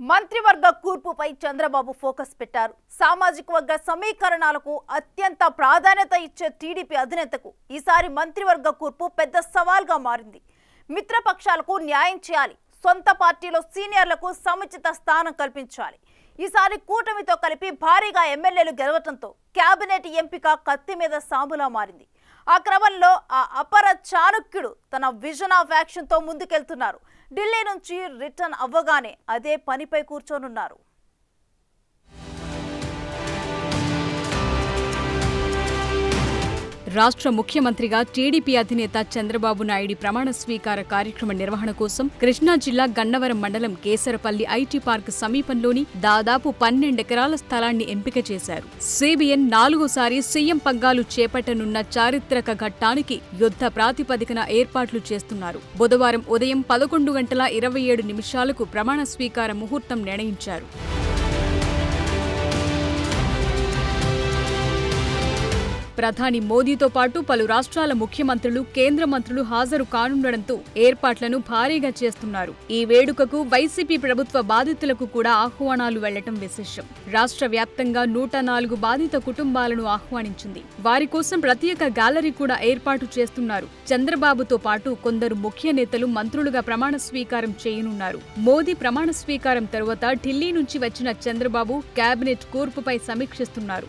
మంత్రివర్గ కూర్పుపై చంద్రబాబు ఫోకస్ పెట్టారు. సామాజిక వర్గ సమీకరణాలకు అత్యంత ప్రాధాన్యత ఇచ్చే టీడీపీ అధినేతకు ఈసారి మంత్రివర్గ కూర్పు పెద్ద సవాల్గా మారింది. మిత్రపక్షాలకు న్యాయం చేయాలి, సొంత పార్టీలో సీనియర్లకు సముచిత స్థానం కల్పించాలి. ఈసారి కూటమితో కలిపి భారీగా ఎమ్మెల్యేలు గెలవడంతో కేబినెట్ ఎంపిక కత్తి మీద సాములా మారింది. ఆ క్రమంలో ఆ అపర చాణుక్యుడు తన విజన్ ఆఫ్ యాక్షన్ తో ముందుకెళ్తున్నారు. ఢిల్లీ నుంచి రిటర్న్ అవ్వగానే అదే పనిపై కూర్చోనున్నారు. రాష్ట్ర ముఖ్యమంత్రిగా టీడీపీ అధినేత చంద్రబాబు నాయుడు ప్రమాణ స్వీకార కార్యక్రమ నిర్వహణ కోసం కృష్ణా జిల్లా గన్నవరం మండలం కేసరపల్లి ఐటీ పార్క్ సమీపంలోని దాదాపు 12 ఎకరాల స్థలాన్ని ఎంపిక చేశారు. సిబిఎన్ 4సారి సీఎం పగ్గాలు చేపట్టనున్న చారిత్రక ఘట్టానికి యుద్ధ ప్రాతిపదికన ఏర్పాట్లు చేస్తున్నారు. బుధవారం ఉదయం 11:27 ప్రమాణ స్వీకార ముహూర్తం నిర్ణయించారు. ప్రధాని మోదీతో పాటు పలు రాష్ట్రాల ముఖ్యమంత్రులు, కేంద్ర మంత్రులు హాజరు కానుండడంతో ఏర్పాట్లను భారీగా చేస్తున్నారు. ఈ వేడుకకు వైసీపీ ప్రభుత్వ బాధితులకు కూడా ఆహ్వానాలు వెళ్లటం విశేషం. రాష్ట్ర వ్యాప్తంగా 104 బాధిత కుటుంబాలను ఆహ్వానించింది. వారి కోసం ప్రత్యేక గ్యాలరీ కూడా ఏర్పాటు చేస్తున్నారు. చంద్రబాబుతో పాటు కొందరు ముఖ్య నేతలు మంత్రులుగా ప్రమాణ స్వీకారం చేయనున్నారు. మోదీ ప్రమాణ స్వీకారం తరువాత ఢిల్లీ నుంచి వచ్చిన చంద్రబాబు కేబినెట్ కూర్పుపై సమీక్షిస్తున్నారు.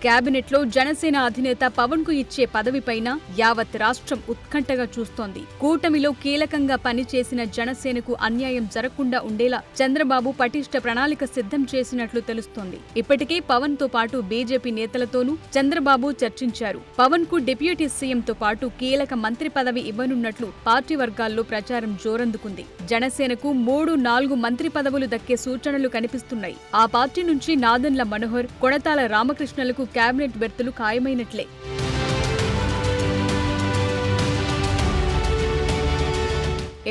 కేబినెట్లో జనసేన అధినేత పవన్ కు ఇచ్చే పదవిపైన యావత్ రాష్ట్రం ఉత్కంఠగా చూస్తోంది. కూటమిలో కీలకంగా పనిచేసిన జనసేనకు అన్యాయం జరగకుండా ఉండేలా చంద్రబాబు పటిష్ట ప్రణాళిక సిద్ధం చేసినట్లు తెలుస్తోంది. ఇప్పటికే పవన్ తో పాటు బీజేపీ నేతలతోనూ చంద్రబాబు చర్చించారు. పవన్ కు డిప్యూటీ సీఎంతో పాటు కీలక మంత్రి పదవి ఇవ్వనున్నట్లు పార్టీ వర్గాల్లో ప్రచారం జోరందుకుంది. జనసేనకు 3-4 మంత్రి పదవులు దక్కే సూచనలు కనిపిస్తున్నాయి. ఆ పార్టీ నుంచి నాదెండ్ల మనోహర్, కొణతాల రామకృష్ణలకు కేబినెట్ బెర్తులు ఖాయమైనట్లే.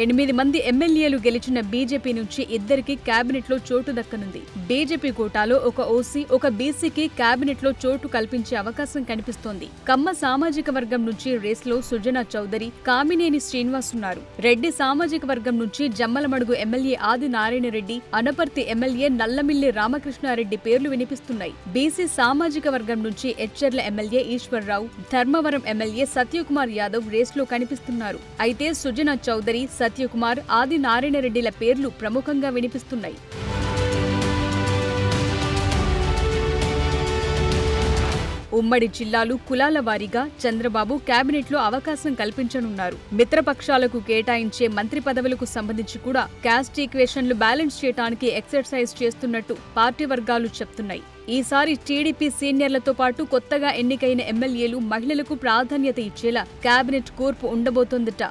8 మంది ఎమ్మెల్యేలు గెలిచిన బీజేపీ నుంచి 2కి కేబినెట్లో చోటు దక్కనుంది. బీజేపీ కోటాలో ఒక ఓసీ, ఒక బీసీకి కేబినెట్లో చోటు కల్పించే అవకాశం కనిపిస్తోంది. కమ్మ సామాజిక వర్గం నుంచి రేస్లో సుజనా చౌదరి, కామినేని శ్రీనివాస్ ఉన్నారు. రెడ్డి సామాజిక వర్గం నుంచి జమ్మలమడుగు ఎమ్మెల్యే ఆది నారాయణ రెడ్డి, అనపర్తి ఎమ్మెల్యే నల్లమిల్లి రామకృష్ణారెడ్డి పేర్లు వినిపిస్తున్నాయి. బీసీ సామాజిక వర్గం నుంచి ఎచ్చెర్ల ఎమ్మెల్యే ఈశ్వర్రావు, ధర్మవరం ఎమ్మెల్యే సత్యకుమార్ యాదవ్ రేస్లో కనిపిస్తున్నారు. అయితే సుజనా చౌదరి, సత్యకుమార్, ఆది నారాయణ రెడ్డిల పేర్లు ప్రముఖంగా వినిపిస్తున్నాయి. ఉమ్మడి జిల్లాలు, కులాల వారీగా చంద్రబాబు కేబినెట్లో అవకాశం కల్పించనున్నారు. మిత్రపక్షాలకు కేటాయించే మంత్రి పదవులకు సంబంధించి కూడా క్యాస్ట్ ఈక్వేషన్లు బ్యాలెన్స్ చేయడానికి ఎక్సర్సైజ్ చేస్తున్నట్టు పార్టీ వర్గాలు చెప్తున్నాయి. ఈసారి టీడీపీ సీనియర్లతో పాటు కొత్తగా ఎన్నికైన ఎమ్మెల్యేలు, మహిళలకు ప్రాధాన్యత ఇచ్చేలా కేబినెట్ కూర్పు ఉండబోతోందట.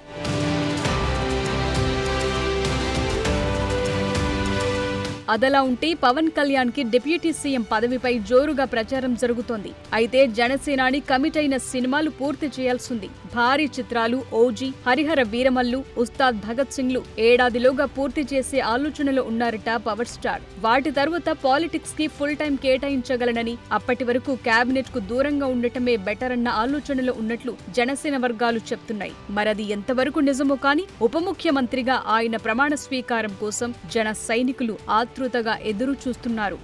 అదలా ఉంటే పవన్ కళ్యాణ్ కి డిప్యూటీ సీఎం పదవిపై జోరుగా ప్రచారం జరుగుతోంది. అయితే జనసేనాని కమిట్ అయిన సినిమాలు పూర్తి చేయాల్సింది. భారీ చిత్రాలు ఓజీ, హరిహర వీరమల్లు, ఉస్తాద్ భగత్ సింగ్లు ఏడాదిలోగా పూర్తి చేసే ఆలోచనలో ఉన్నారట పవర్ స్టార్. వాటి తర్వాత పాలిటిక్స్ కి ఫుల్ టైం కేటాయించగలనని, అప్పటి వరకు కేబినెట్ కు దూరంగా ఉండటమే బెటర్ అన్న ఆలోచనలో ఉన్నట్లు జనసేన వర్గాలు చెప్తున్నాయి. మరది ఎంతవరకు నిజమో కానీ ఉప ముఖ్యమంత్రిగా ఆయన ప్రమాణ స్వీకారం కోసం జన సైనికులు ఆతృతగా ఎదురు చూస్తున్నారు.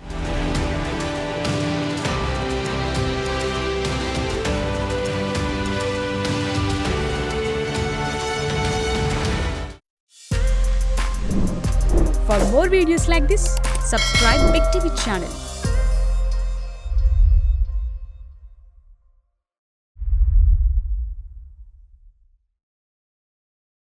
For more videos like this, subscribe Big TV channel.